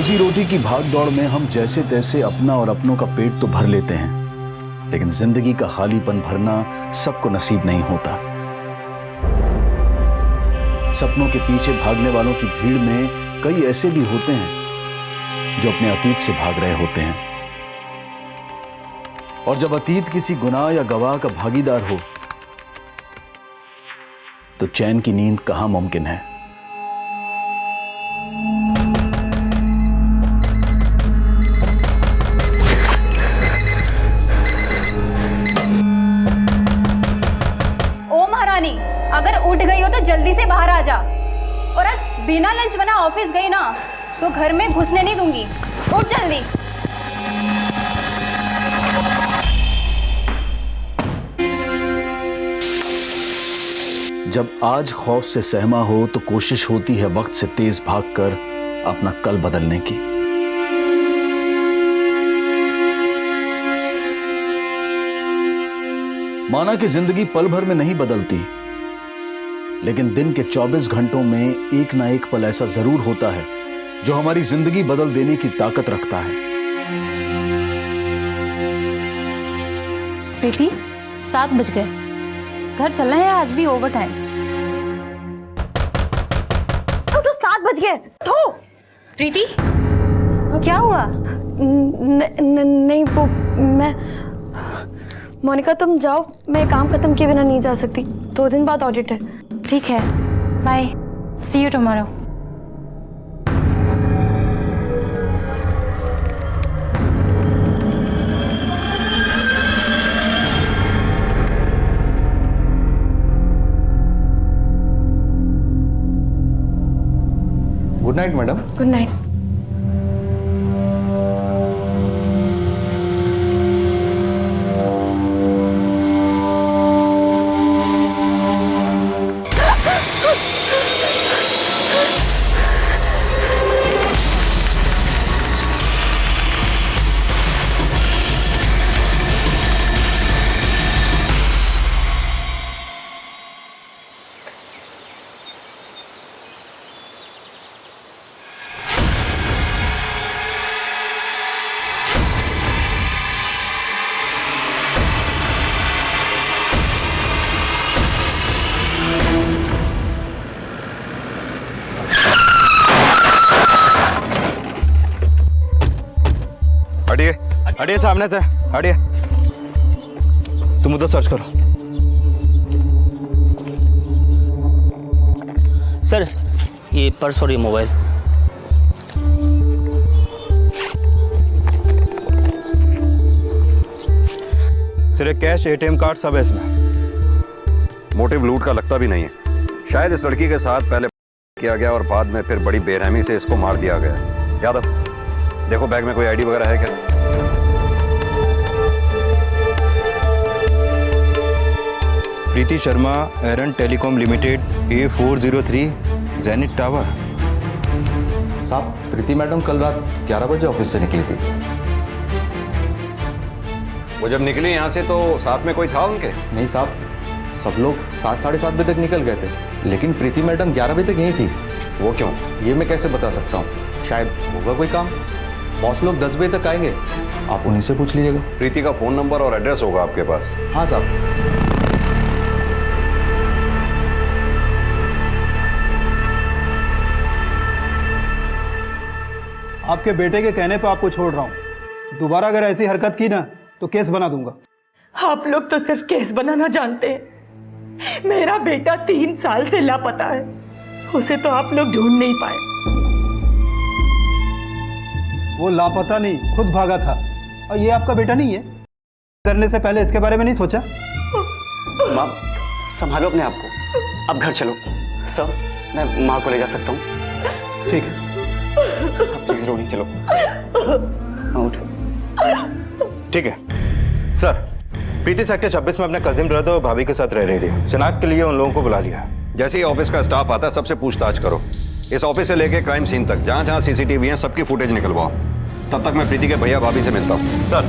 रोजी रोटी की भाग दौड़ में हम जैसे तैसे अपना और अपनों का पेट तो भर लेते हैं, लेकिन जिंदगी का खालीपन भरना सबको नसीब नहीं होता। सपनों के पीछे भागने वालों की भीड़ में कई ऐसे भी होते हैं जो अपने अतीत से भाग रहे होते हैं, और जब अतीत किसी गुनाह या गवाह का भागीदार हो तो चैन की नींद कहां मुमकिन है। अगर उठ गई हो तो जल्दी से बाहर आ जा, और आज बिना लंच बना ऑफिस गई ना तो घर में घुसने नहीं दूंगी। उठ जल्दी। जब आज खौफ से सहमा हो तो कोशिश होती है वक्त से तेज भागकर अपना कल बदलने की। माना कि जिंदगी पल भर में नहीं बदलती, लेकिन दिन के 24 घंटों में एक ना एक पल ऐसा जरूर होता है जो हमारी जिंदगी बदल देने की ताकत रखता है। प्रीति, 7 बज गए, घर चलना है, आज भी ओवर टाइम। तो 7 बज गए। तो प्रीति, क्या हुआ? नहीं वो मैं मोनिका तुम जाओ, मैं काम खत्म किए बिना नहीं जा सकती। 2 दिन बाद ऑडिट है। ठीक है, bye, see you tomorrow. Good night madam. Good night. हटिए सामने से, हटिए। तुम उधर सर्च करो। सर, ये पर्स और ये मोबाइल। सिर्फ कैश, एटीएम कार्ड सब है इसमें। मोटिव लूट का लगता भी नहीं है। शायद इस लड़की के साथ पहले किया गया और बाद में फिर बड़ी बेरहमी से इसको मार दिया गया। यादव, देखो बैग में कोई आईडी वगैरह है क्या? Preeti Sharma, Aaron telecom limited, A403 Zenith tower. साहब, प्रीति मैडम कल रात 11 बजे ऑफिस से निकली थी। वो जब निकली यहाँ से तो साथ में कोई था उनके? नहीं साहब, सब लोग 7 साढ़े 7 बजे तक निकल गए थे, लेकिन प्रीति मैडम 11 बजे तक यहीं थी। वो क्यों? ये मैं कैसे बता सकता हूँ, शायद होगा कोई काम। बॉस लोग 10 बजे तक आएंगे, आप उन्हीं से पूछ लीजिएगा। प्रीति का फोन नंबर और एड्रेस होगा आपके पास? हाँ साहब। आपके बेटे के कहने पर आपको छोड़ रहा हूँ। दोबारा अगर ऐसी हरकत की ना तो केस बना दूंगा। आप लोग तो सिर्फ केस बनाना जानते हैं। मेरा बेटा 3 साल से लापता है, उसे तो आप लोग ढूंढ नहीं पाए। वो लापता नहीं, खुद भागा था। और ये आपका बेटा नहीं है? करने से पहले इसके बारे में नहीं सोचा? माँ, संभालो अपने आप को। अब घर चलो। सर, मैं माँ को ले जा सकता हूँ? ठीक है। प्लीज रोनी, चलो। उठो। ठीक है सर। प्रीति सेक्टर 26 में अपने कजिन ब्रदर और भाभी के साथ रह रही थी। शनाख्त के लिए उन लोगों को बुला लिया। जैसे ही ऑफिस का स्टाफ आता है सबसे पूछताछ करो। इस ऑफिस से लेके क्राइम सीन तक जहां जहां सीसीटीवी है सबकी फुटेज निकलवाओ। तब तक मैं प्रीति के भैया भाभी से मिलता हूँ। सर।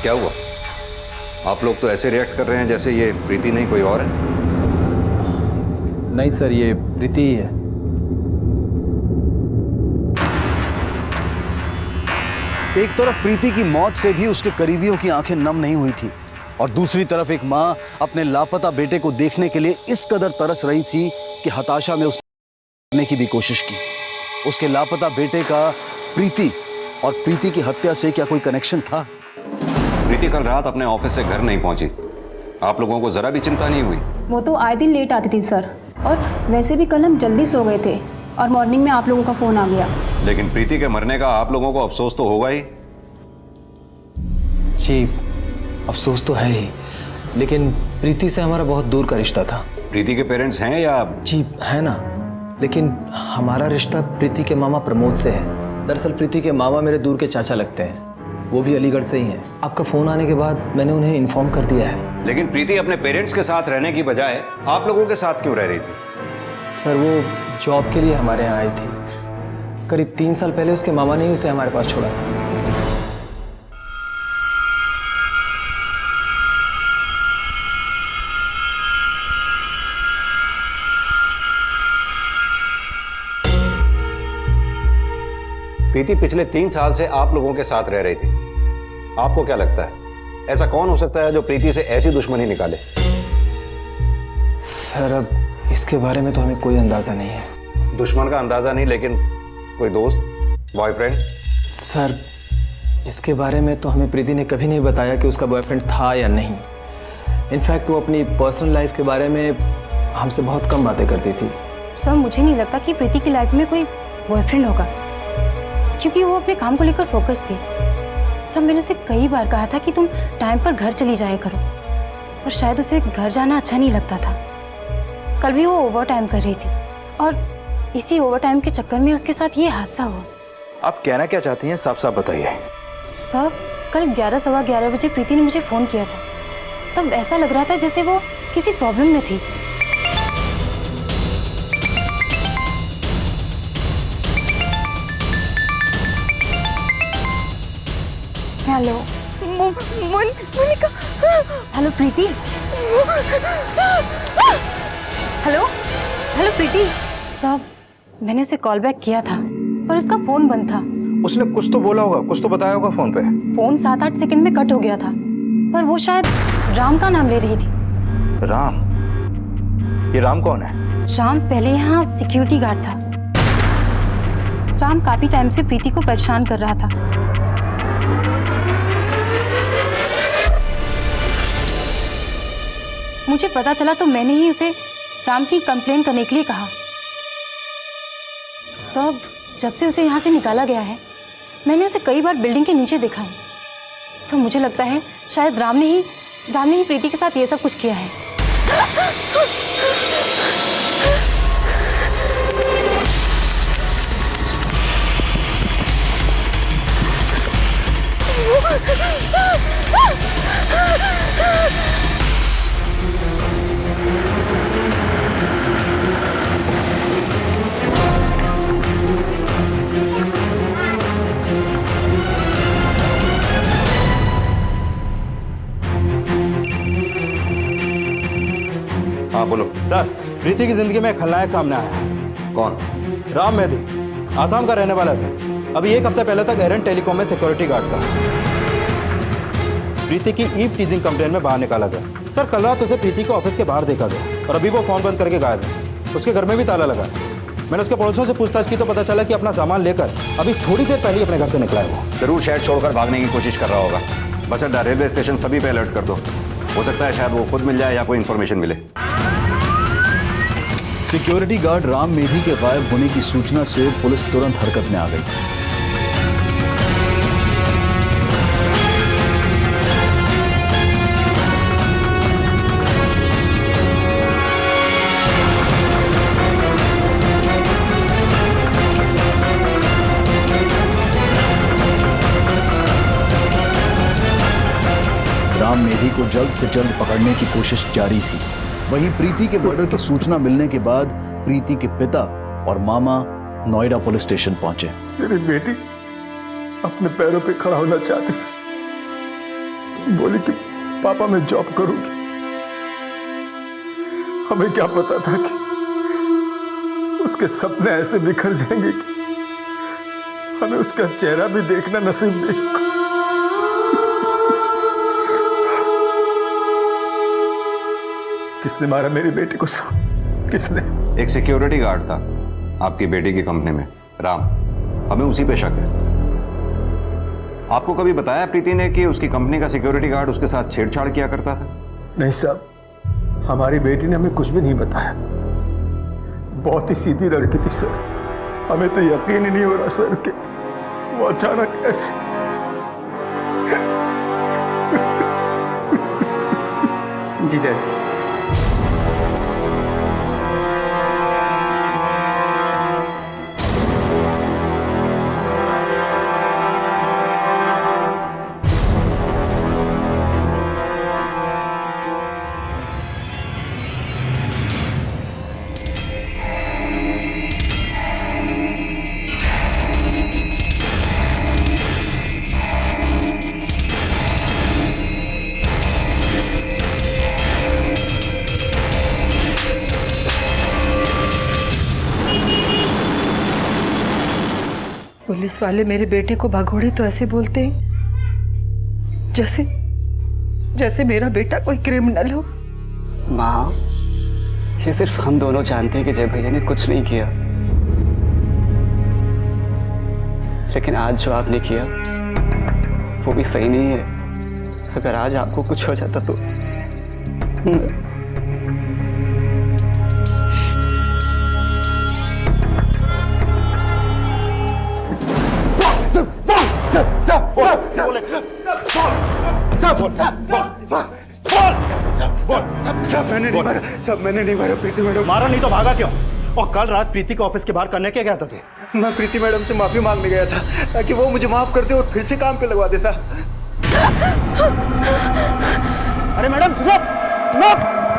क्या हुआ? आप लोग तो ऐसे रिएक्ट कर रहे हैं जैसे ये प्रीति नहीं कोई और है। नहीं सर, ये प्रीति ही है। एक तरफ प्रीति की मौत से भी उसके करीबियों की आंखें नम नहीं हुई थी और दूसरी तरफ एक मां अपने लापता बेटे को देखने के लिए इस कदर तरस रही थी कि हताशा में उसने की भी कोशिश की। उसके लापता बेटे का प्रीति और प्रीति की हत्या से क्या कोई कनेक्शन था? प्रीति कल रात अपने ऑफिस से घर नहीं पहुंची। आप लोगों को जरा भी चिंता नहीं हुई? वो तो आए दिन लेट आती थी सर, और वैसे भी कल हम जल्दी सो गए थे और मॉर्निंग में आप लोगों का फ़ोन आ गया। लेकिन प्रीति के मरने का आप लोगों को अफसोस तो होगा ही। जी, अफसोस तो है ही, लेकिन प्रीति से हमारा बहुत दूर का रिश्ता था। प्रीति के पेरेंट्स हैं या? जी है ना, लेकिन हमारा रिश्ता प्रीति के मामा प्रमोद से है। दरअसल प्रीति के मामा मेरे दूर के चाचा लगते हैं, वो भी अलीगढ़ से ही हैं। आपका फ़ोन आने के बाद मैंने उन्हें इन्फॉर्म कर दिया है। लेकिन प्रीति अपने पेरेंट्स के साथ रहने की बजाय आप लोगों के साथ क्यों रह रही थी? सर, वो जॉब के लिए हमारे यहाँ आई थी। करीब 3 साल पहले उसके मामा ने ही उसे हमारे पास छोड़ा था। प्रीति पिछले 3 साल से आप लोगों के साथ रह रही थी। आपको क्या लगता है ऐसा कौन हो सकता है जो प्रीति से ऐसी दुश्मनी निकाले? सर, अब इसके बारे में तो हमें कोई अंदाजा नहीं है। दुश्मन का अंदाजा नहीं, लेकिन कोई दोस्त, बॉयफ्रेंड? सर, इसके बारे में तो हमें प्रीति ने कभी नहीं बताया कि उसका बॉयफ्रेंड था या नहीं। इनफैक्ट वो अपनी पर्सनल लाइफ के बारे में हमसे बहुत कम बातें करती थी। सर, मुझे नहीं लगता कि प्रीति की लाइफ में कोई बॉयफ्रेंड होगा, क्योंकि वो अपने काम को लेकर फोकस थी। सब मैंने उसे कई बार कहा था कि तुम टाइम पर घर चली जाया करो, पर शायद उसे घर जाना अच्छा नहीं लगता था। कल भी वो ओवर टाइम कर रही थी और इसी ओवर टाइम के चक्कर में उसके साथ ये हादसा हुआ। आप कहना क्या चाहती हैं, साफ साफ बताइए। सर, कल 11 सवा 11 बजे प्रीति ने मुझे फ़ोन किया था। तब ऐसा लग रहा था जैसे वो किसी प्रॉब्लम में थी। हेलो मोनिका। हेलो प्रीति। हेलो हेलो प्रीति। सब मैंने उसे कॉल बैक किया था पर उसका फोन बंद था। उसने कुछ तो बोला होगा, कुछ तो बताया होगा फोन पे। फोन 7-8 सेकंड में कट हो गया था, पर वो शायद राम का नाम ले रही थी। राम? ये राम कौन है? राम पहले यहाँ सिक्योरिटी गार्ड था। राम काफी टाइम से प्रीति को परेशान कर रहा था। मुझे पता चला तो मैंने ही उसे राम की कंप्लेन करने के लिए कहा। सब जब से उसे यहाँ से निकाला गया है मैंने उसे कई बार बिल्डिंग के नीचे देखा है। सब मुझे लगता है शायद राम ने ही प्रीति के साथ ये सब कुछ किया है। हाँ बोलो। सर, प्रीति की जिंदगी में एक खलनायक सामने आया है। कौन? राम मेहदी, आसाम का रहने वाला है सर। अभी 1 हफ्ते पहले तक एरन टेलीकॉम में सिक्योरिटी गार्ड था। प्रीति की ईव टीजिंग कंप्लेन में बाहर निकाला गया। सर, कल रात उसे प्रीति को ऑफिस के बाहर देखा गया और अभी वो फोन बंद करके गायब है। उसके घर में भी ताला लगा है। मैंने उसके पड़ोसियों से पूछताछ की तो पता चला कि अपना सामान लेकर अभी थोड़ी देर पहले ही अपने घर से निकला है वो। जरूर शहर छोड़कर भागने की कोशिश कर रहा होगा। बस अड्डा, रेलवे स्टेशन सभी पे अलर्ट कर दो। हो सकता है शायद वो खुद मिल जाए या कोई इन्फॉर्मेशन मिले। सिक्योरिटी गार्ड राम मेधी के गायब होने की सूचना से पुलिस तुरंत हरकत में आ गई। राम मेधी को जल्द से जल्द पकड़ने की कोशिश जारी थी। वहीं प्रीति के मर्डर की सूचना मिलने के बाद प्रीति के पिता और मामा नोएडा पुलिस स्टेशन पहुंचे। मेरी बेटी अपने पैरों पे खड़ा होना चाहती थी। बोली कि पापा मैं जॉब करूंगी। हमें क्या पता था कि उसके सपने ऐसे बिखर जाएंगे कि हमें उसका चेहरा भी देखना नसीब नहीं होगा। किसने मारा मेरी बेटी को सब? किसने? एक सिक्योरिटी गार्ड था आपकी बेटी की कंपनी में, राम। हमें उसी पे शक है। आपको कभी बताया प्रीति ने कि उसकी कंपनी का सिक्योरिटी गार्ड उसके साथ छेड़छाड़ किया करता था? नहीं साहब, हमारी बेटी ने हमें कुछ भी नहीं बताया। बहुत ही सीधी लड़की थी सर। हमें तो यकीन ही नहीं हो रहा सर कि वो अचानक ऐसे। जी जय। पुलिस वाले मेरे बेटे को भगोड़े तो ऐसे बोलते हैं जैसे जैसे मेरा बेटा कोई क्रिमिनल हो। माँ, ये सिर्फ हम दोनों जानते हैं कि जय भैया ने कुछ नहीं किया, लेकिन आज जो आपने किया वो भी सही नहीं है। अगर आज आपको कुछ हो जाता तो मैंने नहीं मारा प्रीति मैडम। मारा नहीं तो भागा क्यों? और कल रात प्रीति के ऑफिस के बाहर करने क्या गया था तू? मैं प्रीति मैडम से माफी मांगने गया था ताकि वो मुझे माफ कर दे और फिर से काम पे लगवा देता। अरे मैडम सुनो सुनो,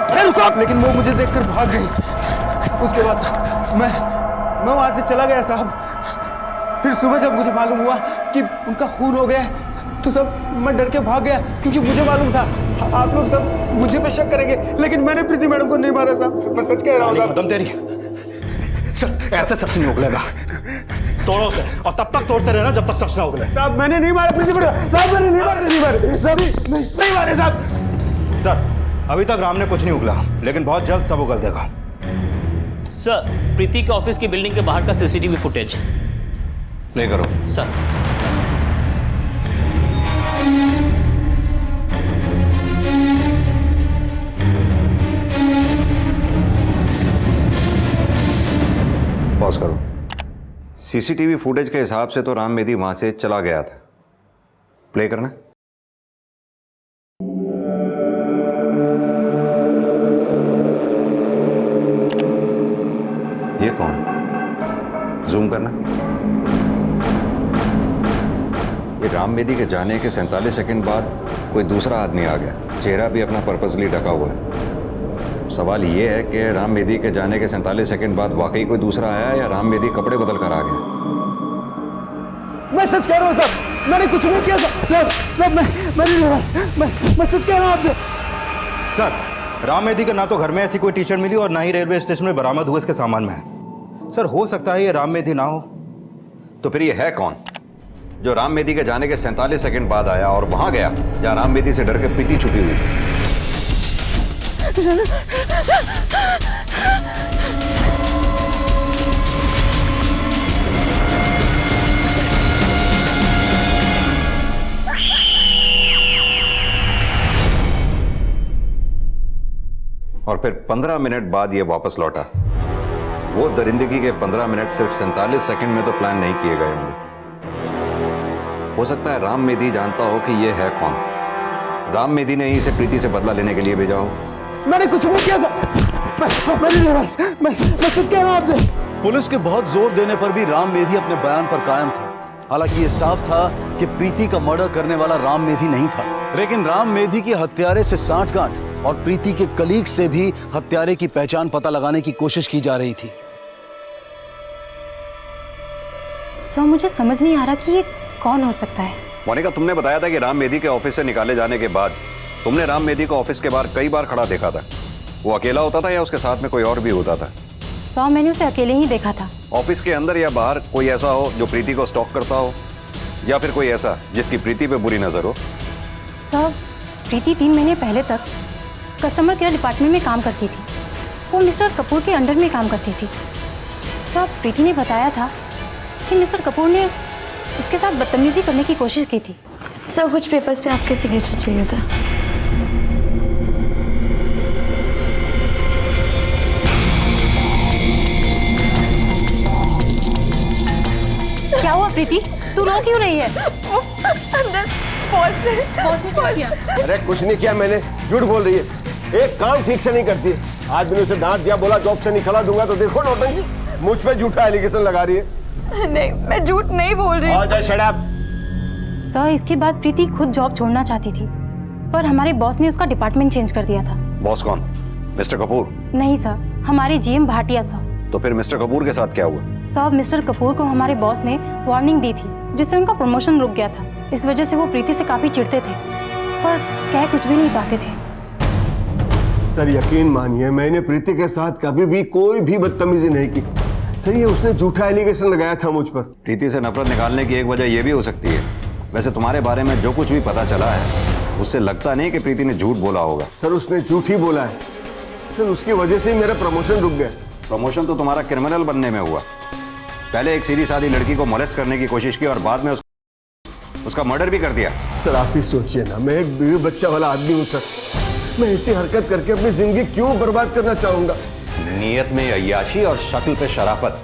अरे रुको। लेकिन वो मुझे देखकर भाग गई। उसके बाद मैं वहां से चला गया साहब। फिर सुबह जब मुझे मालूम हुआ कि उनका खून हो गया तो सब मैं डर के भाग गया, क्योंकि मुझे मालूम था आप लोग सब मुझे पे शक करेंगे, लेकिन मैंने प्रीति मैडम को नहीं मारा साहब। मैं सच कह रहा हूँ साहब। दम तेरी सर, ऐसे सच नहीं उगलेगा। तोड़ो से, और तब तक तोड़ते रहना जब तक सच ना उगले। साहब मैंने नहीं मारा प्रीति मैडम साहब, मैंने नहीं मारे साहब। सर अभी तक राम ने कुछ नहीं उगला, लेकिन बहुत जल्द सब उगल देगा। सर, प्रीति के ऑफिस की बिल्डिंग के बाहर का सीसीटीवी फुटेज प्ले करो। सर। पॉज करो। सीसीटीवी फुटेज के हिसाब से तो राम मेदी वहां से चला गया था। प्ले करना। ये कौन? जूम करना। ये राम मेदी के जाने के 47 सेकंड बाद कोई दूसरा आदमी आ गया। चेहरा भी अपना पर्पसली ढका हुआ है। सवाल ये है कि राम मेदी के जाने के 47 सेकंड बाद वाकई कोई दूसरा आया या राम मेदी कपड़े बदल कर आ गया? मैं सच कह रहा हूँ साहब, मैंने कुछ नहीं किया साहब। मैं सच कह रहा हूँ आपसे। सर राम मेदी का ना तो घर में ऐसी कोई टी शर्ट मिली और ना ही रेलवे स्टेशन में बरामद हुए इसके सामान में है। सर हो सकता है ये राम मेदी ना हो। तो फिर ये है कौन जो राम मेदी के जाने के 47 सेकंड बाद आया और वहां गया जहां राम मेदी से डर के प्रीति छुपी हुई थी? और फिर 15 मिनट बाद ये वापस लौटा। वो दरिंदगी के 15 मिनट सिर्फ 47 सेकंड में तो प्लान नहीं किए गए होंगे। हो सकता है राम मेदी जानता हो कि ये है कौन। राम मेदी ने ही इसे प्रीति से बदला लेने के लिए भेजा हो। मैंने कुछ नहीं किया मैं सच कह रहा हूं आपसे। पुलिस के बहुत जोर देने पर भी राम मेधी अपने बयान पर कायम था। हालांकि ये साफ था कि प्रीति का मर्डर करने वाला राम मेधी नहीं था, लेकिन राम मेधी की हत्यारे से सांठगांठ और प्रीति के कलीग से भी हत्यारे की पहचान पता लगाने की कोशिश की जा रही थी। सर मुझे समझ नहीं आ रहा कि ये कौन हो सकता है। मोनिका, तुमने बताया था कि राम मेधी के ऑफिस से निकाले जाने के बाद तुमने राम मेधी को ऑफिस के बाहर कई बार खड़ा देखा था। वो अकेला होता था या उसके साथ में कोई और भी होता था? सर, मैंने उसे अकेले ही देखा था। ऑफिस के अंदर या बाहर कोई ऐसा हो जो प्रीति को स्टॉक करता हो, या फिर कोई ऐसा जिसकी प्रीति पे बुरी नजर हो? सर, प्रीति 3 महीने पहले तक कस्टमर केयर डिपार्टमेंट में काम करती थी। वो मिस्टर कपूर के अंडर में काम करती थी। सर, प्रीति ने बताया था कि मिस्टर कपूर ने उसके साथ बदतमीजी करने की कोशिश की थी। सर, कुछ पेपर्स पे आपके सिग्नेचर चाहिए था। क्या हुआ प्रीति? तू रो क्यों रही है? अंदर बॉस ने क्या किया? अरे कुछ नहीं किया मैंने, झूठ बोल रही है। एक काम ठीक से नहीं करती है। आज मैंने उसे डांट दिया, बोला जॉब से निकला दूंगा, तो देखो नौटंकी, मुझ पे झूठा एलिगेशन लगा रही है। नहीं, मैं झूठ नहीं बोल रही। Shut up. सर, इसके बाद प्रीति खुद जॉब छोड़ना चाहती थी, पर हमारे बॉस ने उसका डिपार्टमेंट चेंज कर दिया था। बॉस कौन? मिस्टर कपूर? नहीं सर, हमारे जीएम भाटिया सर। तो फिर मिस्टर कपूर के साथ क्या हुआ? सर, मिस्टर कपूर को हमारे बॉस ने वार्निंग दी थी, जिससे उनका प्रमोशन रुक गया था। इस वजह से वो प्रीति से काफी चिढ़ते थे, पर कह कुछ भी नहीं पाते थे। सर यकीन मानिए, मैंने प्रीति के साथ कभी भी कोई भी बदतमीजी नहीं की। सर, ये उसने झूठा एलिगेशन लगाया था मुझ पर। प्रीति से नफरत निकालने की एक वजह यह भी हो सकती है। वैसे तुम्हारे बारे में जो कुछ भी पता चला है, उससे लगता नहीं कि प्रीति ने झूठ बोला होगा। सर, उसने झूठ ही बोला है। सर, उसकी वजह से ही मेरा प्रमोशन रुक गया। प्रमोशन तो तुम्हारा क्रिमिनल बनने में हुआ। पहले एक सीधी सादी लड़की को मोलेस्ट करने की कोशिश की और बाद में उसका मर्डर भी कर दिया। सर, आप ही सोचिए ना, मैं एक बीवी बच्चा वाला आदमी हूँ सर। मैं ऐसी हरकत करके अपनी जिंदगी क्यों बर्बाद करना चाहूंगा? नीयत में अय्याशी और शक्ल पे शराफत,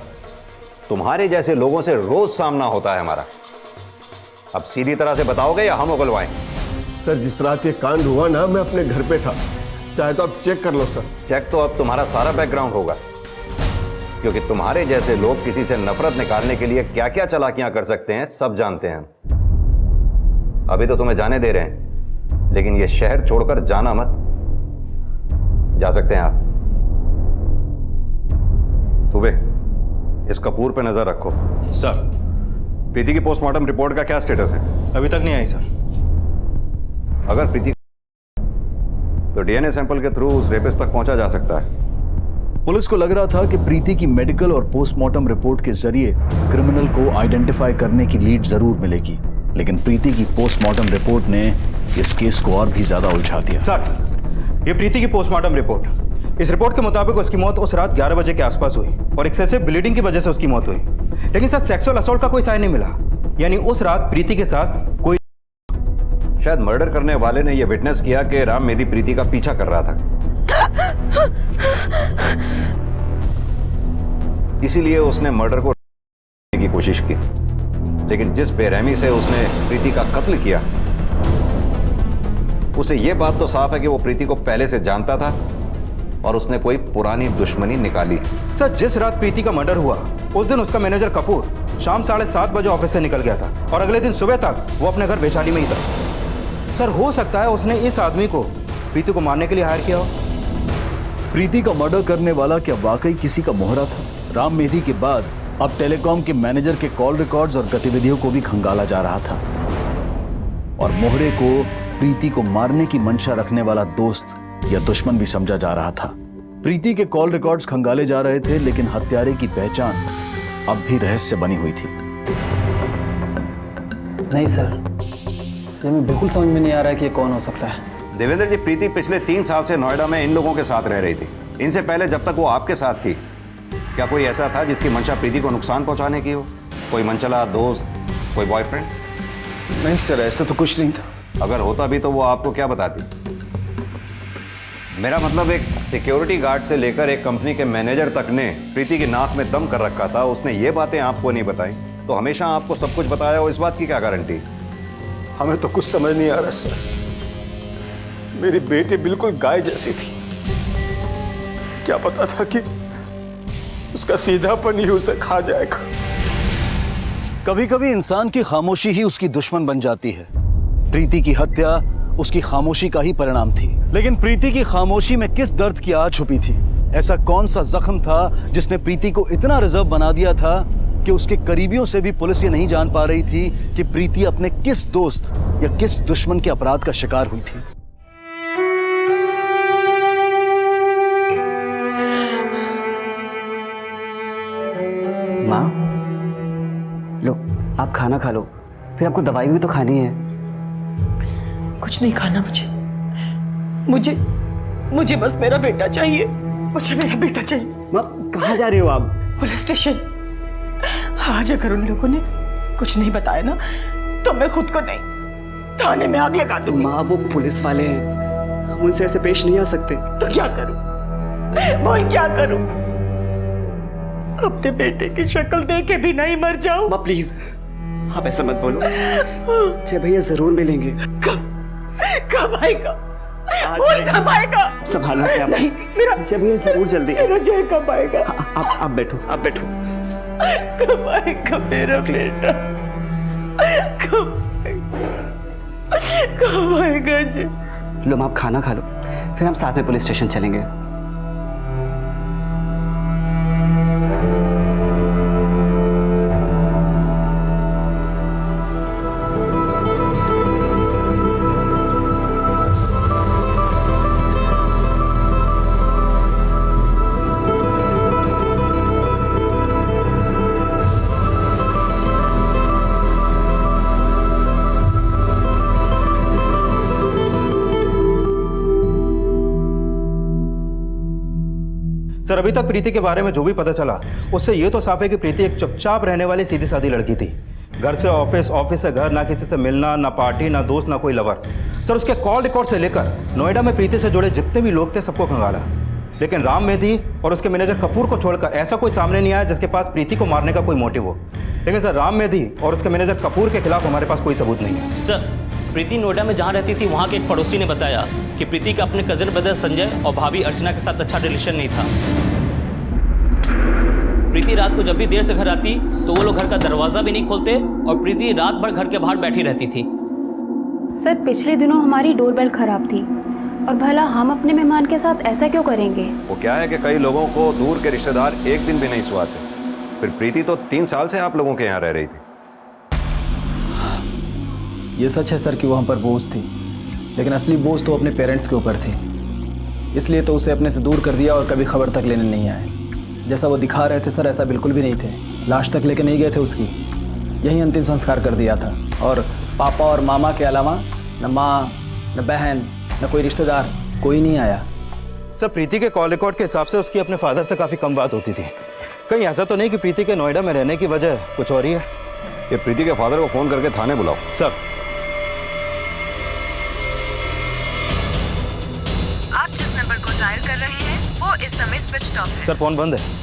तुम्हारे जैसे लोगों से रोज सामना होता है हमारा। अब सीधी तरह से बताओगे या हम उगलवाएं? सर, जिस रात ये कांड हुआ ना, मैं अपने घर पे था। चाहे तो आप चेक कर लो सर। चेक तो अब तुम्हारा सारा बैकग्राउंड होगा, क्योंकि तुम्हारे जैसे लोग किसी से नफरत निकालने के लिए क्या क्या चालाकियां कर सकते हैं सब जानते हैं। अभी तो तुम्हें जाने दे रहे हैं, लेकिन ये शहर छोड़कर जाना मत। जा सकते हैं आप। तुबे, इस कपूर पे नजर रखो। सर, प्रीति की पोस्टमार्टम रिपोर्ट का क्या स्टेटस है? अभी तक नहीं आई सर। अगर प्रीति तो डीएनए सैंपल के थ्रू उस रेपिस्ट तक पहुंचा जा सकता है। पुलिस को लग रहा था कि प्रीति की मेडिकल और पोस्टमार्टम रिपोर्ट के जरिए क्रिमिनल को आइडेंटिफाई करने की लीड जरूर मिलेगी, लेकिन प्रीति की पोस्टमार्टम रिपोर्ट ने इस केस को और भी ज्यादा उलझा दिया। सर, ये प्रीति की पोस्टमार्टम रिपोर्ट, इस रिपोर्ट के मुताबिक उसकी मौत उस रात 11 बजे के आसपास हुई और एक्सेसिव ब्लीडिंग की वजह से उसकी मौत हुई। लेकिन सर, सेक्सुअल असॉल्ट का कोई साइन नहीं मिला, यानी उस रात प्रीति के साथ कोई। शायद मर्डर करने वाले ने यह विटनेस किया कि राम मेधी प्रीति का पीछा कर रहा था, इसीलिए उसने मर्डर को रोकने की कोशिश की। लेकिन जिस बेरहमी से उसने प्रीति का कत्ल किया, उसे यह बात तो साफ है कि वो प्रीति को पहले से जानता था और उसने कोई पुरानी दुश्मनी निकाली। सर, जिस रात प्रीति का मर्डर हुआ, उस दिन उसका मैनेजर कपूर शाम 7:30 बजे ऑफिस से निकल गया था और अगले दिन सुबह तक वो अपने घर वैशाली में ही था। सर, हो सकता है उसने इस आदमी को प्रीति को मारने के लिए हायर किया हो। प्रीति का मर्डर करने वाला क्या वाकई किसी का मोहरा था? राम मेधी के बाद अब टेलीकॉम के मैनेजर के कॉल रिकॉर्ड्स और गतिविधियों को भी खंगाला जा रहा था, और मोहरे को प्रीति को मारने की मंशा रखने वाला दोस्त या दुश्मन भी समझा जा रहा था। प्रीति के कॉल रिकॉर्ड्स खंगाले जा रहे थे, लेकिन हत्यारे की पहचान अब भी रहस्य बनी हुई थी। नहीं सर, ये मैं बिल्कुल समझ में नहीं आ रहा है कि ये कौन हो सकता है। देवेंद्र जी, प्रीति पिछले 3 साल से नोएडा में इन लोगों के साथ रह रही थी। इनसे पहले जब तक वो आपके साथ थी, क्या कोई ऐसा था जिसकी मंशा प्रीति को नुकसान पहुंचाने की हो? कोई मनचला दोस्त, कोई बॉयफ्रेंड? नहीं सर, ऐसा तो कुछ नहीं था। अगर होता भी तो वो आपको क्या बताती? मेरा मतलब, एक सिक्योरिटी गार्ड से लेकर एक कंपनी के मैनेजर तक ने प्रीति की नाक में दम कर रखा था। उसने ये बातें आपको नहीं बताई, तो हमेशा आपको सब कुछ बताया हो, इस बात की क्या गारंटी? हमें तो कुछ समझ नहीं आ रहा सर। मेरी बेटी बिल्कुल गाय जैसी थी। क्या पता था कि उसका सीधापन ही उसे खा जाएगा। कभी कभी इंसान की खामोशी ही उसकी दुश्मन बन जाती है। प्रीति की हत्या उसकी खामोशी का ही परिणाम थी, लेकिन प्रीति की खामोशी में किस दर्द की आग छुपी थी? ऐसा कौन सा जख्म था जिसने प्रीति को इतना रिजर्व बना दिया था कि उसके करीबियों से भी पुलिस ये नहीं जान पा रही थी कि प्रीति अपने किस दोस्त या किस दुश्मन के अपराध का शिकार हुई थी। माँ, लो आप खाना खा लो, फिर आपको दवाई भी तो खानी है। कुछ नहीं खाना मुझे मुझे बस मेरा बेटा चाहिए, मुझे मेरा बेटा चाहिए। माँ कहाँ जा रही हो आप? Police station. आज अगर उन लोगों ने कुछ नहीं बताया ना तो मैं खुद को नहीं थाने में आग लगा दूंगी। माँ वो पुलिस वाले हैं, हम उनसे ऐसे पेश नहीं आ सकते। तो क्या करूं? बोल क्या करूं? अपने बेटे की शक्ल देखे भी नहीं मर जाऊं? माँ प्लीज आप ऐसा मत बोलो, जय भैया जरूर मिलेंगे। कब आएगा? बोल कब आएगा? संभालना क्या? नहीं मेरा जय भैया जरूर जल्दी। मेरा जय कब आएगा? आप बैठो, आप बैठो। कब आएगा मेरा बेटा? कब आएगा जय? लो आप खाना खा लो, फिर हम साथ में पुलिस स्टेशन चलेंगे। सर अभी तक प्रीति के बारे में जो भी पता चला उससे ये तो साफ है कि प्रीति एक चुपचाप रहने वाली सीधी सादी लड़की थी। घर से ऑफिस, ऑफिस से घर, ना किसी से मिलना, ना पार्टी, ना दोस्त, ना कोई लवर। सर उसके कॉल रिकॉर्ड से लेकर नोएडा में प्रीति से जुड़े जितने भी लोग थे सबको खंगाला, लेकिन राम मेधी और उसके मैनेजर कपूर को छोड़कर ऐसा कोई सामने नहीं आया जिसके पास प्रीति को मारने का कोई मोटिव हो। लेकिन सर राम मेधी और उसके मैनेजर कपूर के खिलाफ हमारे पास कोई सबूत नहीं है। सर प्रीति नोएडा में जहाँ रहती थी वहाँ के एक पड़ोसी ने बताया कि प्रीति का अपने कजन ब्रदर संजय और भाभी अर्चना के साथ अच्छा रिलेशन नहीं था। प्रीति रात को जब भी देर से घर आती तो वो लोग घर का दरवाजा भी नहीं खोलते और प्रीति रात भर घर के बाहर बैठी रहती थी। सर पिछले दिनों हमारी डोरबेल खराब थी और भला हम अपने मेहमान के साथ ऐसा क्यों करेंगे? वो क्या है कि कई लोगों को दूर के रिश्तेदार एक दिन भी नहीं सुहाते। फिर प्रीति तो 3 साल से आप लोगों के यहाँ रह रही थी। ये सच है सर कि वो हम पर बोझ थी, लेकिन असली बोझ तो अपने पेरेंट्स के ऊपर थी। इसलिए तो उसे अपने से दूर कर दिया और कभी खबर तक लेने नहीं आए। जैसा वो दिखा रहे थे सर ऐसा बिल्कुल भी नहीं थे। लाश तक लेके नहीं गए थे उसकी, यही अंतिम संस्कार कर दिया था। और पापा और मामा के अलावा न माँ, न बहन, न कोई रिश्तेदार, कोई नहीं आया। सर प्रीति के कॉल रिकॉर्ड के हिसाब से उसकी अपने फादर से काफ़ी कम बात होती थी। कहीं ऐसा तो नहीं कि प्रीति के नोएडा में रहने की वजह कुछ और ही है? ये प्रीति के फादर को फ़ोन करके थाने बुलाओ। सर आप जिस नंबर को डायल कर रहे हैं वो इस समय स्विच ऑफ है। सर फोन बंद है।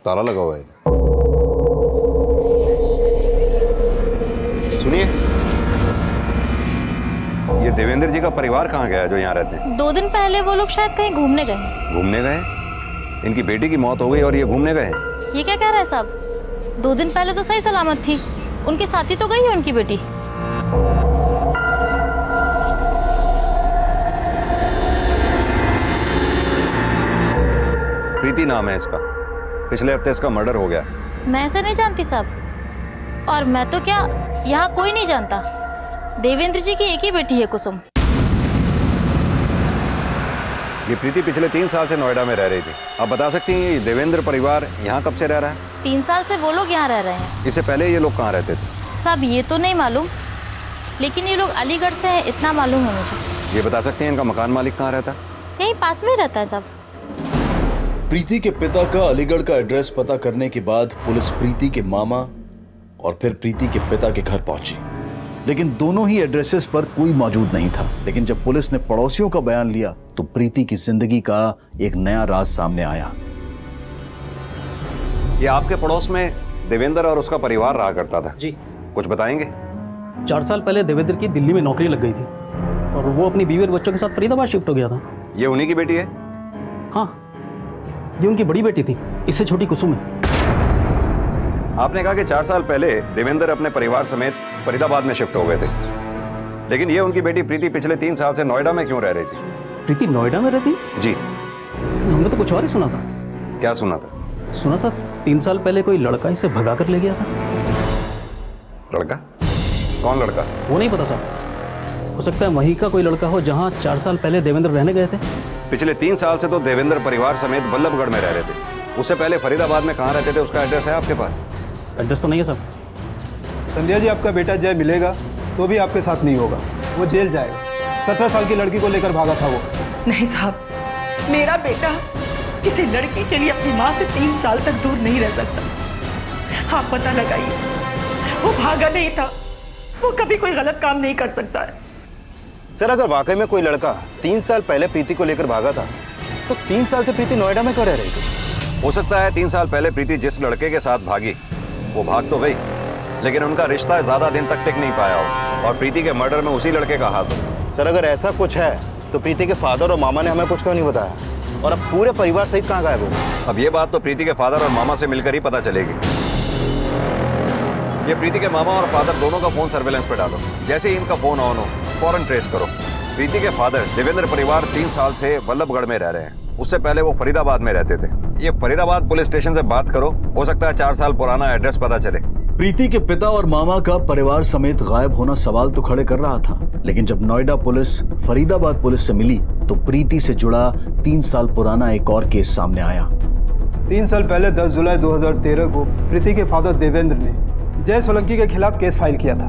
ताला लगा हुआ है। सुनिए, ये देवेंद्र जी का परिवार कहाँ गया जो यहाँ रहते हैं? 2 दिन पहले वो लोग शायद कहीं घूमने गए। घूमने गए? इनकी बेटी की मौत हो गई और ये घूमने गए? ये क्या कह रहा है साहब? 2 दिन पहले तो सही सलामत थी, उनके साथी तो गई है उनकी बेटी। प्रीति नाम है इसका, पिछले हफ्ते इसका मर्डर हो गया। मैं ऐसे नहीं जानती साहब, और मैं तो क्या यहाँ कोई नहीं जानता। देवेंद्र जी की एक ही बेटी है कुसुम। ये प्रीति पिछले 3 साल से नोएडा में रह रही थी। आप बता सकती हैं ये देवेंद्र परिवार यहाँ कब से रह रहा है? 3 साल से वो लोग यहाँ रह रहे हैं। इससे पहले ये लोग कहाँ रहते थे? साहब ये तो नहीं मालूम, लेकिन ये लोग अलीगढ़ से हैं इतना मालूम है मुझे। ये बता सकते हैं इनका मकान मालिक कहाँ रहता है? यहीं पास में ही रहता है साहब। प्रीति के पिता का अलीगढ़ का एड्रेस पता करने के बाद पुलिस प्रीति के मामा और फिर प्रीति के पिता के घर पहुंची, लेकिन दोनों ही एड्रेसेस पर कोई मौजूद नहीं था। लेकिन जब पुलिस ने पड़ोसियों का बयान लिया तो प्रीति की जिंदगी का एक नया राज सामने आया। ये आपके पड़ोस में देवेंद्र और उसका परिवार रहा करता था जी। कुछ बताएंगे? 4 साल पहले देवेंद्र की दिल्ली में नौकरी लग गई थी और वो अपनी बीवी और बच्चों के साथ फरीदाबाद शिफ्ट हो गया था। ये उन्हीं की बेटी है? हाँ, ये उनकी बड़ी बेटी थी, इससे छोटी कुसुम है। आपने कहा कि 4 साल पहले देवेंद्र अपने परिवार समेत फरीदाबाद में शिफ्ट हो गए थे, लेकिन ये उनकी बेटी प्रीति पिछले 3 साल से नोएडा में क्यों रह रही थी? प्रीति नोएडा में रहती? जी। हमने तो कुछ और ही सुना था। क्या सुना था? सुना था 3 साल पहले कोई लड़का इसे भगा कर ले गया था। लड़का? कौन लड़का? वो नहीं पता साहब, हो सकता है वहीं का कोई लड़का हो जहाँ 4 साल पहले देवेंद्र रहने गए थे। पिछले 3 साल से तो देवेंद्र परिवार समेत बल्लभगढ़ में रह रहे थे। उससे पहले फरीदाबाद में कहाँ रहते थे, उसका एड्रेस है आपके पास? एड्रेस तो नहीं है साहब। संध्या जी, आपका बेटा जय मिलेगा तो भी आपके साथ नहीं होगा, वो जेल जाएगा। 17 साल की लड़की को लेकर भागा था वो। नहीं साहब, मेरा बेटा किसी लड़की के लिए अपनी माँ से 3 साल तक दूर नहीं रह सकता। आप पता लगाइए, वो भागा नहीं था, वो कभी कोई गलत काम नहीं कर सकता है। सर, अगर वाकई में कोई लड़का 3 साल पहले प्रीति को लेकर भागा था तो 3 साल से प्रीति नोएडा में क्यों रह रही थी? हो सकता है 3 साल पहले प्रीति जिस लड़के के साथ भागी वो भाग तो गई, लेकिन उनका रिश्ता ज्यादा दिन तक टिक नहीं पाया हो और प्रीति के मर्डर में उसी लड़के का हाथ हो। सर, अगर ऐसा कुछ है तो प्रीति के फादर और मामा ने हमें कुछ क्यों नहीं बताया, और अब पूरे परिवार सहित कहाँ गायब हो गए? अब ये बात तो प्रीति के फादर और मामा से मिलकर ही पता चलेगी। ये प्रीति के मामा और फादर दोनों का फोन सर्वेलेंस पे डालो। जैसे ही इनका फोन ऑन हो फौरन ट्रेस करो। प्रीति के फादर देवेंद्र परिवार 3 साल से बल्लभगढ़ में रह रहे हैं, उससे पहले वो फरीदाबाद में रहते थे। ये फरीदाबाद पुलिस स्टेशन से बात करो, हो सकता है 4 साल पुराना एड्रेस पता चले। प्रीति के पिता और मामा का परिवार समेत गायब होना सवाल तो खड़े कर रहा था, लेकिन जब नोएडा पुलिस फरीदाबाद पुलिस से मिली तो प्रीति से जुड़ा 3 साल पुराना एक और केस सामने आया। 3 साल पहले 10 जुलाई 2013 को प्रीति के फादर देवेंद्र ने जय सोलंकी के खिलाफ केस फाइल किया था।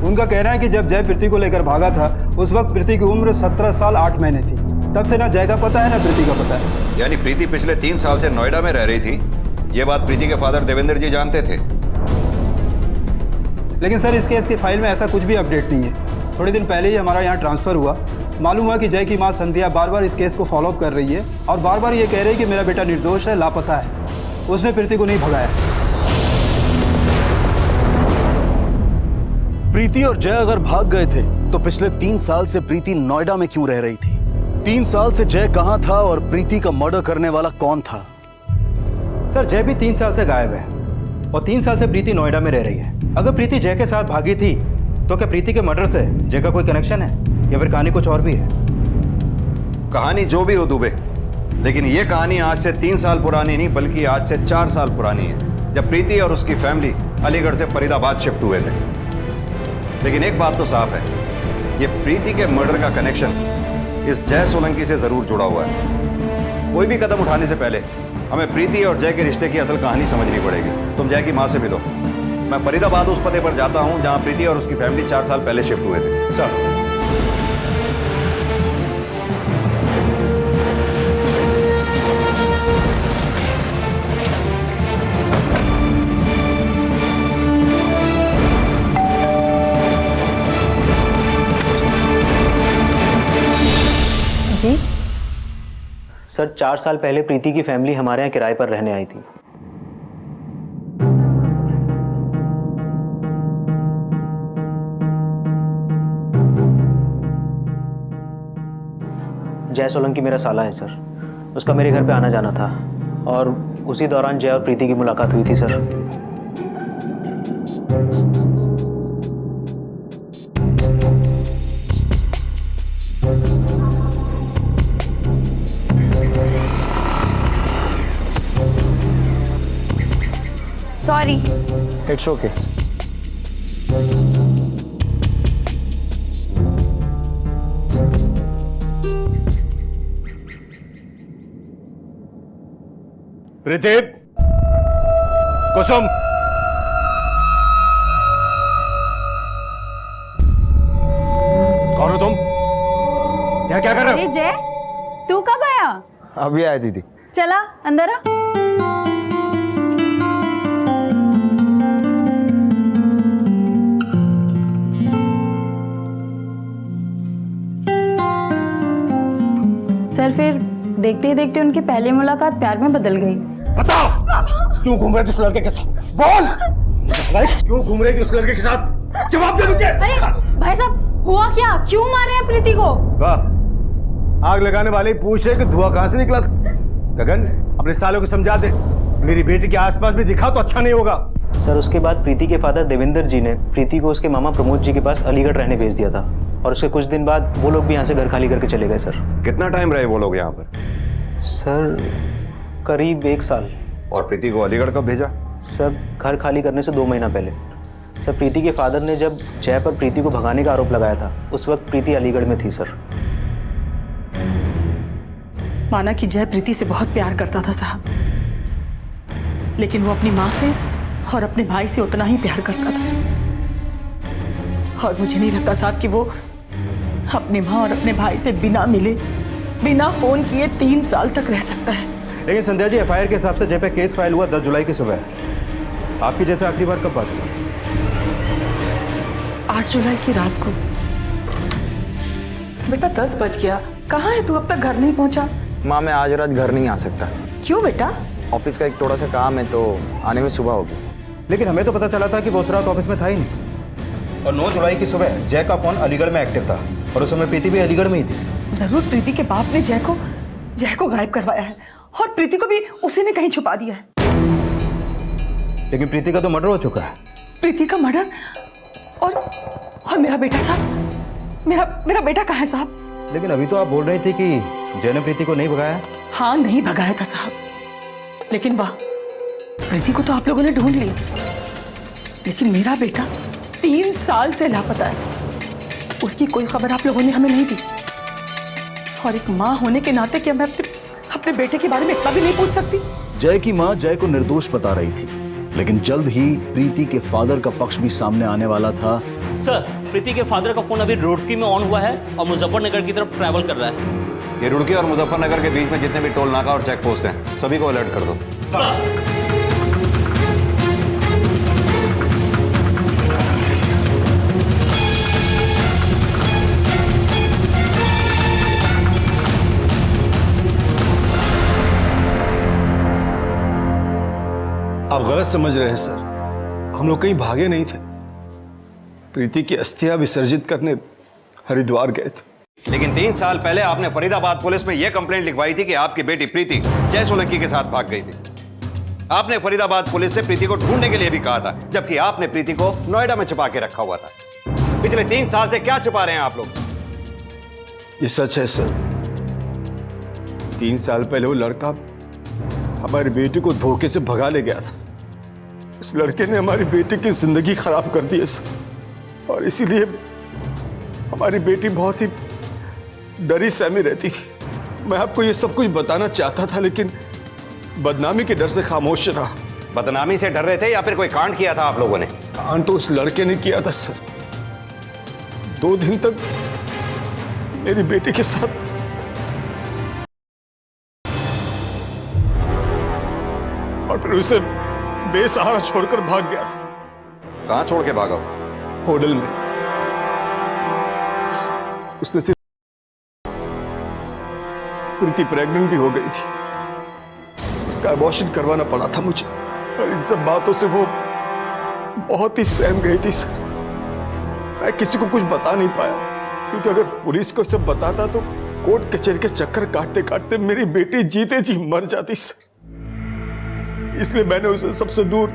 उनका कहना है कि जब जय प्रीति को लेकर भागा था उस वक्त प्रीति की उम्र 17 साल 8 महीने थी। तब से ना जय का पता है ना प्रीति का पता है। यानी प्रीति पिछले 3 साल से नोएडा में रह रही थी, ये बात प्रीति के फादर देवेंद्र जी जानते थे। लेकिन सर, इस केस की फाइल में ऐसा कुछ भी अपडेट नहीं है। थोड़े दिन पहले ही हमारा यहाँ ट्रांसफर हुआ, मालूम हुआ कि जय की माँ संध्या बार बार इस केस को फॉलोअप कर रही है और बार बार ये कह रही है कि मेरा बेटा निर्दोष है, लापता है, उसने प्रीति को नहीं भगाया। प्रीति और जय अगर भाग गए थे तो पिछले 3 साल से प्रीति नोएडा में क्यों रह रही थी? 3 साल से जय कहां था और प्रीति का मर्डर करने वाला कौन था? सर, जय भी 3 साल से गायब है और 3 साल से प्रीति नोएडा में रह रही है। अगर प्रीति जय के साथ भागी थी तो क्या प्रीति के मर्डर से जय का कोई कनेक्शन है या फिर कहानी कुछ और भी है? कहानी जो भी हो दुबे, लेकिन ये कहानी आज से 3 साल पुरानी नहीं बल्कि आज से 4 साल पुरानी है, जब प्रीति और उसकी फैमिली अलीगढ़ से फरीदाबाद शिफ्ट हुए थे। लेकिन एक बात तो साफ है, ये प्रीति के मर्डर का कनेक्शन इस जय सोलंकी से जरूर जुड़ा हुआ है। कोई भी कदम उठाने से पहले हमें प्रीति और जय के रिश्ते की असल कहानी समझनी पड़ेगी। तुम जय की माँ से मिलो, मैं फरीदाबाद उस पते पर जाता हूँ जहाँ प्रीति और उसकी फैमिली 4 साल पहले शिफ्ट हुए थे। सर, जी सर, 4 साल पहले प्रीति की फैमिली हमारे यहाँ किराए पर रहने आई थी। जय सोलंकी मेरा साला है सर, उसका मेरे घर पे आना जाना था और उसी दौरान जय और प्रीति की मुलाकात हुई थी sir. Sorry. It's okay. Preeti, Kusum, कौन हो तुम? यहाँ क्या कर रहे हो? जय, तू कब आया? अभी आया दीदी। चला अंदर आ। सर, फिर देखते ही देखते उनकी पहली मुलाकात प्यार में बदल गई। बताओ, क्यों घूम रहे थे उस लड़के के साथ? बोल, क्यों घूम रही थी उस लड़के के साथ? जवाब दे मुझे। अरे भाई साहब, हुआ क्या? क्यों मार रहे हैं प्रीति को? वाह, आग लगाने वाले पूछ रहे कि धुआं कहां से निकला था। गगन, अपने सालों को समझा दे, मेरी बेटी के आसपास भी दिखा तो अच्छा नहीं होगा। सर उसके बाद प्रीति के फादर देवेंद्र जी ने प्रीति को उसके मामा प्रमोद जी के पास अलीगढ़ रहने भेज दिया था और उसके कुछ दिन बाद वो लोग भी यहाँ से घर खाली करके चले गए सर। कितना टाइम रहे वो लोग यहाँ पर? सर करीब 1 साल। और प्रीति को अलीगढ़ कब भेजा? सर घर खाली करने से 2 महीना पहले। सर प्रीति के फादर ने जब जय पर प्रीति को भगाने का आरोप लगाया था उस वक्त प्रीति अलीगढ़ में थी सर। माना कि जय प्रीति से बहुत प्यार करता था साहब, लेकिन वो अपनी माँ से और अपने भाई से उतना ही प्यार करता था। और मुझे नहीं लगता साहब कि वो अपनी माँ और अपने भाई से बिना मिले, बिना फोन किए 3 साल तक रह सकता है। लेकिन संध्या जी, एफआईआर के हिसाब से जय पे केस फाइल हुआ 10 जुलाई की सुबह। आपकी जैसे आखिरी बार कब बात हुई? 8 जुलाई की रात को। बेटा 10 बज गया, कहाँ है तू? अब तक घर नहीं पहुंचा। माँ मैं आज रात घर नहीं आ सकता। क्यों बेटा? ऑफिस का एक थोड़ा सा काम है तो आने में सुबह होगी। लेकिन हमें तो पता चला था कि वो उस रात ऑफिस में था ही नहीं। और 9 जुलाई की सुबह जय का फोन अलीगढ़ में एक्टिव था और उस समय प्रीति भी अलीगढ़ में ही थी। जरूर प्रीति के बाप ने जय को गायब करवाया है और प्रीति को भी उसी ने कहीं छुपा दिया है। लेकिन प्रीति का तो मर्डर हो चुका है। प्रीति का मर्डर? और मेरा बेटा साहब, मेरा बेटा कहाँ है साहब? लेकिन अभी तो आप बोल रही थी कि जय ने प्रीति को नहीं भगाया। हाँ नहीं भगाया था साहब, लेकिन वाह, प्रीति को तो आप लोगों ने ढूंढ लिया, लेकिन मेरा बेटा 3 साल से लापता है। उसकी कोई खबर आप लोगों ने हमें नहीं दी। और एक माँ होने के नाते क्या मैं अपने बेटे के बारे में इतना भी नहीं पूछ सकती? जय की मां जय को निर्दोष बता रही थी, लेकिन जल्द ही प्रीति के फादर का पक्ष भी सामने आने वाला था। सर, प्रीति के फादर का फोन अभी रुड़की में ऑन हुआ है और मुजफ्फरनगर की तरफ ट्रैवल कर रहा है। ये रुड़की और मुजफ्फरनगर के बीच में जितने भी टोल नाका और चेक पोस्ट हैं, सभी को अलर्ट कर दो। आप गलत समझ रहे हैं सर, हम लोग कहीं भागे नहीं थे। प्रीति की अस्थियां विसर्जित करने हरिद्वार गए थे। लेकिन 3 साल पहले आपने फरीदाबाद पुलिस में यह कंप्लेंट लिखवाई थी कि आपकी बेटी प्रीति जय सोलंकी के साथ भाग गई थी। आपने फरीदाबाद पुलिस से प्रीति को ढूंढने के लिए भी कहा था, जबकि आपने प्रीति को नोएडा में छिपा के रखा हुआ था। पिछले 3 साल से क्या छिपा रहे हैं आप लोग? ये सच है सर। 3 साल पहले वो लड़का हमारी बेटी को धोखे से भगा ले गया था। इस लड़के ने हमारी बेटी की जिंदगी खराब कर दी है सर, और इसीलिए हमारी बेटी बहुत ही डरी सहमी रहती थी। मैं आपको ये सब कुछ बताना चाहता था, लेकिन बदनामी के डर से खामोश रहा। बदनामी से डर रहे थे या फिर कोई कांड किया था आप लोगों ने? कांड तो उस लड़के ने किया था सर। 2 दिन तक मेरी बेटी के साथ और फिर उसे बेसहारा छोड़कर भाग गया था। कहां छोड़ के भागा? होटल में। उसने सिर्फ प्रीति प्रेग्नेंट भी हो गई थी, उसका अबॉर्शन करवाना पड़ा था मुझे, और इन सब बातों से वो बहुत ही सहम गई थी सर। मैं किसी को कुछ बता नहीं पाया, क्योंकि अगर पुलिस को सब बताता तो कोर्ट कचहरी के चक्कर काटते काटते मेरी बेटी जीते जी मर जाती सर। इसलिए मैंने उसे सबसे दूर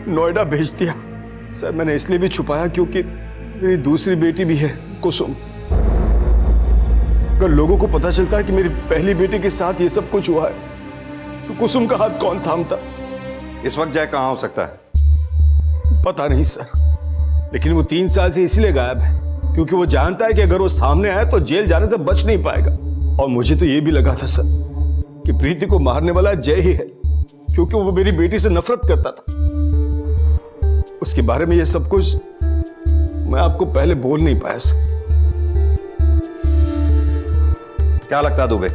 नोएडा भेज दिया सर। मैंने इसलिए भी छुपाया क्योंकि मेरी दूसरी बेटी भी है, कुसुम। अगर लोगों को पता चलता है कि मेरी पहली बेटी के साथ ये सब कुछ हुआ है, तो कुसुम का हाथ कौन थामता? इस वक्त जय कहां हो सकता है? पता नहीं सर, लेकिन वो 3 साल से इसलिए गायब है क्योंकि वो जानता है कि अगर वो सामने आए तो जेल जाने से बच नहीं पाएगा। और मुझे तो ये भी लगा था सर कि प्रीति को मारने वाला जय ही है, क्योंकि वो मेरी बेटी से नफरत करता था। उसके बारे में ये सब कुछ मैं आपको पहले बोल नहीं पाया सर। क्या लगता है दुबे,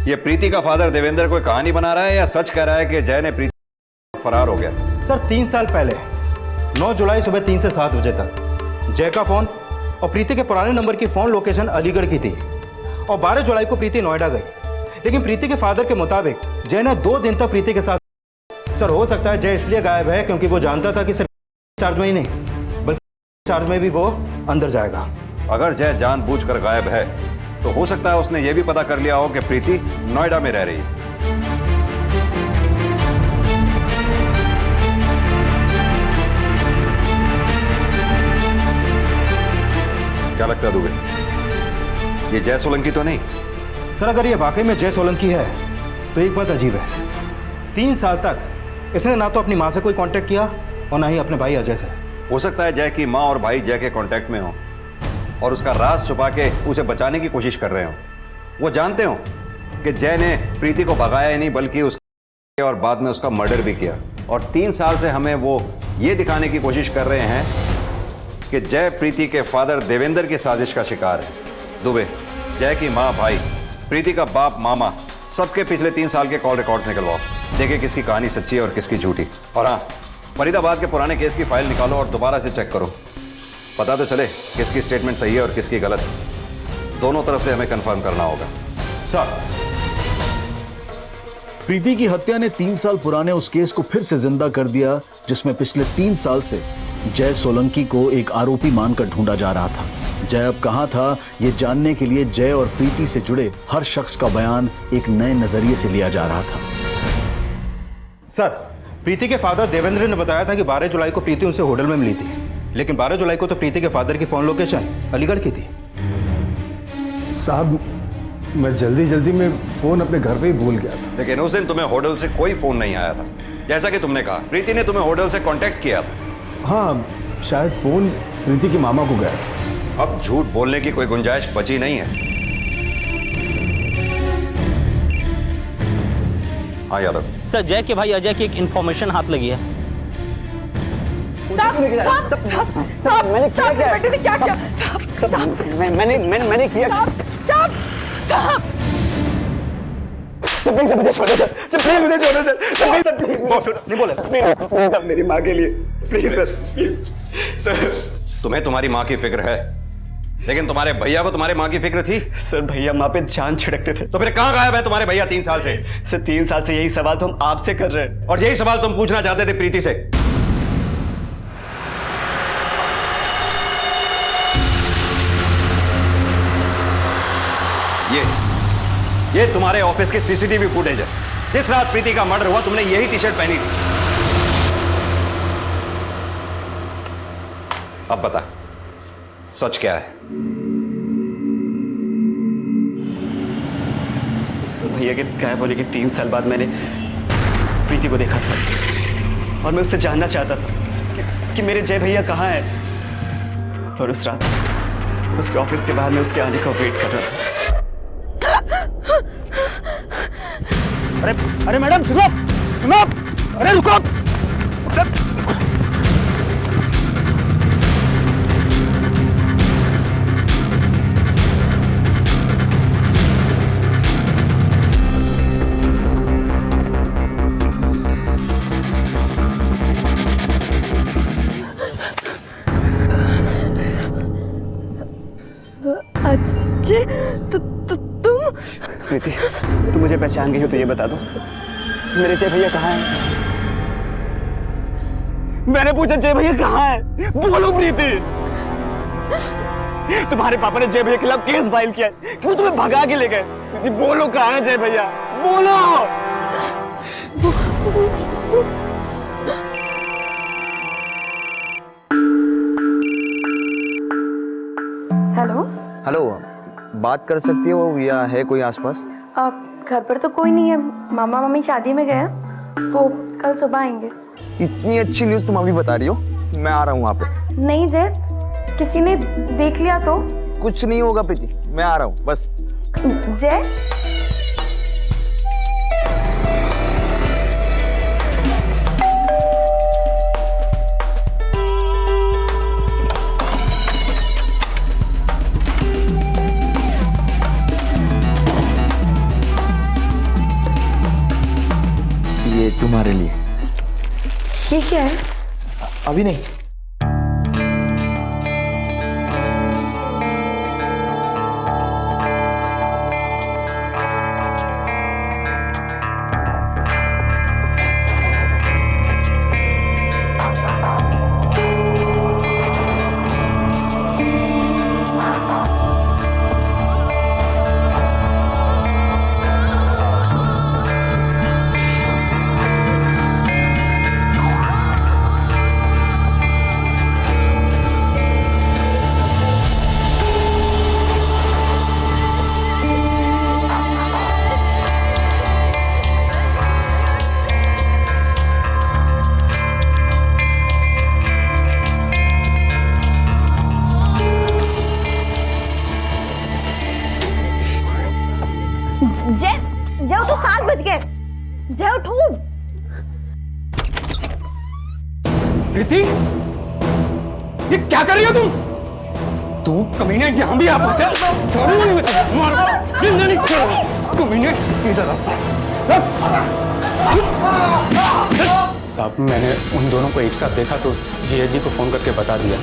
ये प्रीति का फादर देवेंद्र कोई कहानी बना रहा है या सच कह रहा है कि जय ने प्रीति फरार हो गया? सर 3 साल पहले 9 जुलाई सुबह 3 से 7 बजे तक जय का फोन और प्रीति के पुराने नंबर की फोन लोकेशन अलीगढ़ की थी, और 12 जुलाई को प्रीति नोएडा गई। लेकिन प्रीति के फादर के मुताबिक जय ने 2 दिन तक प्रीति के साथ। सर हो सकता है जय इसलिए गायब है क्योंकि वो जानता था कि सिर्फ चार्ज में ही नहीं बल्कि चार्ज में भी वो अंदर जाएगा। अगर जय जानबूझकर गायब है तो हो सकता है उसने ये भी पता कर लिया हो कि प्रीति नोएडा में रह रही है। क्या लगता है दुबे, ये जय सोलंकी तो नहीं? सर अगर ये वाकई में जय सोलंकी है तो एक बात अजीब है, 3 साल तक इसने ना तो अपनी माँ से कोई कांटेक्ट किया और ना ही अपने भाई अजय से। हो सकता है जय की माँ और भाई जय के कांटेक्ट में हो और उसका राज छुपा के उसे बचाने की कोशिश कर रहे हो। वो जानते हो कि जय ने प्रीति को भगाया ही नहीं बल्कि उसके और बाद में उसका मर्डर भी किया। और 3 साल से हमें वो ये दिखाने की कोशिश कर रहे हैं कि जय प्रीति के फादर देवेंद्र की साजिश का शिकार है। दुबे, जय की माँ, भाई, प्रीति का बाप, मामा, सबके पिछले 3 साल के कॉल रिकॉर्ड्स निकलवाओ, देखें किसकी कहानी सच्ची है और किसकी झूठी। और हाँ, फरीदाबाद के पुराने केस की फाइल निकालो और दोबारा से चेक करो, पता तो चले किसकी स्टेटमेंट सही है और किसकी गलत। दोनों तरफ से हमें कंफर्म करना होगा। सर, प्रीति की हत्या ने 3 साल पुराने उस केस को फिर से जिंदा कर दिया जिसमें पिछले 3 साल से जय सोलंकी को एक आरोपी मानकर ढूंढा जा रहा था। जय अब कहां था ये जानने के लिए जय और प्रीति से जुड़े हर शख्स का बयान एक नए नजरिए से लिया जा रहा था। सर, प्रीति के फादर देवेंद्र ने बताया था कि 12 जुलाई को प्रीति उनसे होटल में मिली थी, लेकिन 12 जुलाई को तो प्रीति के फादर की फोन लोकेशन अलीगढ़ की थी। साहब, मैं जल्दी में फोन अपने घर पे ही भूल गया था। लेकिन उस दिन तुम्हें होटल से कोई फोन नहीं आया था, जैसा कि तुमने कहा प्रीति ने तुम्हें होटल से कांटेक्ट किया था। हाँ, शायद फोन प्रीति के मामा को गया था। अब झूठ बोलने की कोई गुंजाइश बची नहीं है। हाँ यादव सर, जय के भाई अजय की एक इंफॉर्मेशन हाथ लगी है। मैंने क्या किया? मैंने किया। प्लीज मुझे छोड़ो सर, प्लीज मुझे छोड़ो सर, प्लीज नहीं बोले प्लीज, मेरी माँ के लिए प्लीज सर, प्लीज सर। तुम्हें तुम्हारी माँ की फिक्र है, लेकिन तुम्हारे भैया को तुम्हारी माँ की फिक्र थी? सर भैया माँ पे जान छिड़कते थे। तो फिर कहाँ गायब है तुम्हारे भैया 3 साल से? सर 3 साल से यही सवाल तो हम आपसे कर रहे हैं। और यही सवाल तुम पूछना चाहते थे प्रीति से? ये तुम्हारे ऑफिस के सीसीटीवी फुटेज है। जिस रात प्रीति का मर्डर हुआ तुमने यही टी-शर्ट पहनी थी। अब बता, सच क्या है? भैया के गायब होने के 3 साल बाद मैंने प्रीति को देखा था और मैं उससे जानना चाहता था कि मेरे जय भैया कहाँ हैं। और उस रात उसके ऑफिस के बाहर मैं उसके आने का वेट कर रहा था। अरे मैडम सुनो, अरे रुको। अजय, तुम? प्रीति, तुम मुझे पहचान गई हो तो ये बता दो, मेरे जय भैया कहाँ हैं? मैंने पूछा जय भैया कहाँ हैं? बोलो प्रीति। तुम्हारे पापा ने जय भैया के खिलाफ केस फाइल किया है, क्यों तुम्हें भगा के ले गए? प्रीति बोलो कहाँ है जय भैया, बोलो। हेलो हेलो, बात कर सकती है वो या है कोई आसपास? घर पर तो कोई नहीं है, मामा मामी शादी में गए, वो कल सुबह आएंगे। इतनी अच्छी न्यूज़ तुम अभी बता रही हो? मैं आ रहा हूँ वहाँ पे। नहीं जय, किसी ने देख लिया तो? कुछ नहीं होगा प्रीति, मैं आ रहा हूँ बस। जय, ये तुम्हारे लिए। ये क्या है? अभी नहीं। जय जय उठो, 7 बज गए। जय उठो। प्रीति, ये क्या कर रही हो तुम? तू कमीने यहाँ भी आ पहुंचा? कमीने इधर आ। साहब, मैंने उन दोनों को एक साथ देखा तो जीएस जी को फोन करके बता दिया।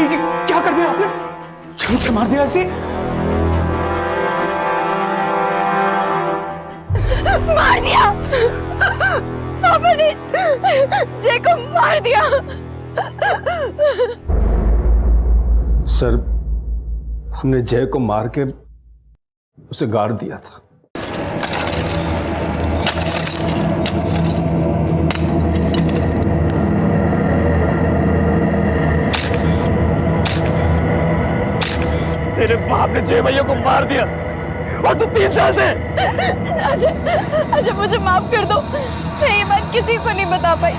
ये क्या कर दिया आपने? जान से मार दिया ऐसे? मार दिया पापा ने, जय को मार दिया। सर, हमने जय को मार के उसे गाड़ दिया था। तेरे बाप ने जय भैया को मार दिया और तू 3 साल से। अजय, अजय मुझे माफ कर दो, मैं ये बात किसी को नहीं बता पाई।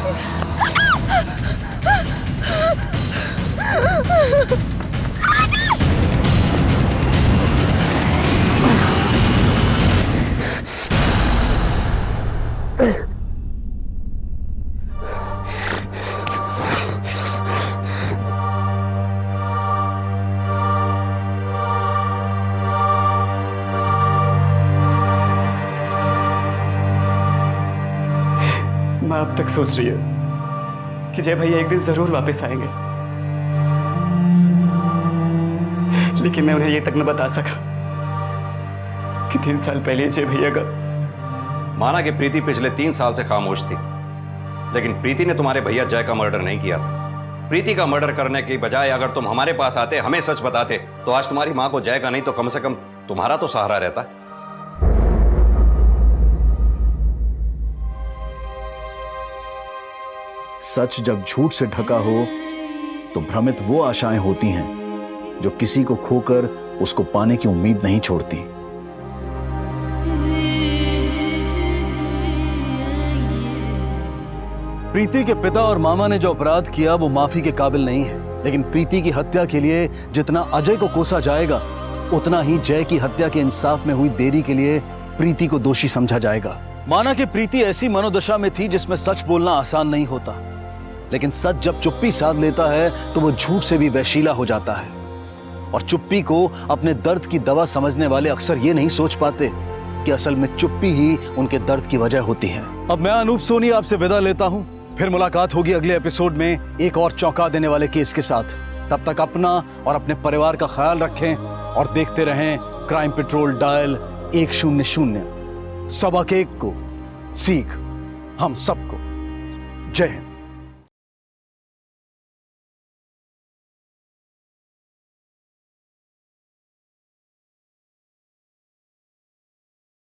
माँ अब तक सोच रही है कि जय भैया एक दिन जरूर वापस आएंगे, लेकिन मैं उन्हें ये तक न बता सका कि 3 साल पहले जय भैया का। माना कि प्रीति पिछले 3 साल से खामोश थी, लेकिन प्रीति ने तुम्हारे भैया जय का मर्डर नहीं किया था। प्रीति का मर्डर करने की बजाय अगर तुम हमारे पास आते, हमें सच बताते, तो आज तुम्हारी मां को जय का नहीं तो कम से कम तुम्हारा तो सहारा रहता। सच जब झूठ से ढका हो तो भ्रमित वो आशाएं होती हैं जो किसी को खोकर उसको पाने की उम्मीद नहीं छोड़ती। प्रीति के पिता और मामा ने जो अपराध किया वो माफी के काबिल नहीं है, लेकिन प्रीति की हत्या के लिए जितना अजय को कोसा जाएगा, उतना ही जय की हत्या के इंसाफ में हुई देरी के लिए प्रीति को दोषी समझा जाएगा। माना कि प्रीति ऐसी मनोदशा में थी जिसमें सच बोलना आसान नहीं होता, लेकिन सच जब चुप्पी साध लेता है तो वो झूठ से भी वहशीला हो जाता है। और चुप्पी को अपने दर्द की दवा समझने वाले अक्सर ये नहीं सोच पाते कि असल में चुप्पी ही उनके दर्द की वजह होती है। अब मैं अनूप सोनी आपसे विदा लेता हूं, फिर मुलाकात होगी अगले एपिसोड में एक और चौंका देने वाले केस के साथ। तब तक अपना और अपने परिवार का ख्याल रखें और देखते रहें क्राइम पेट्रोल डायल 100। सबक एक को सीख हम सबको। जय हिंद।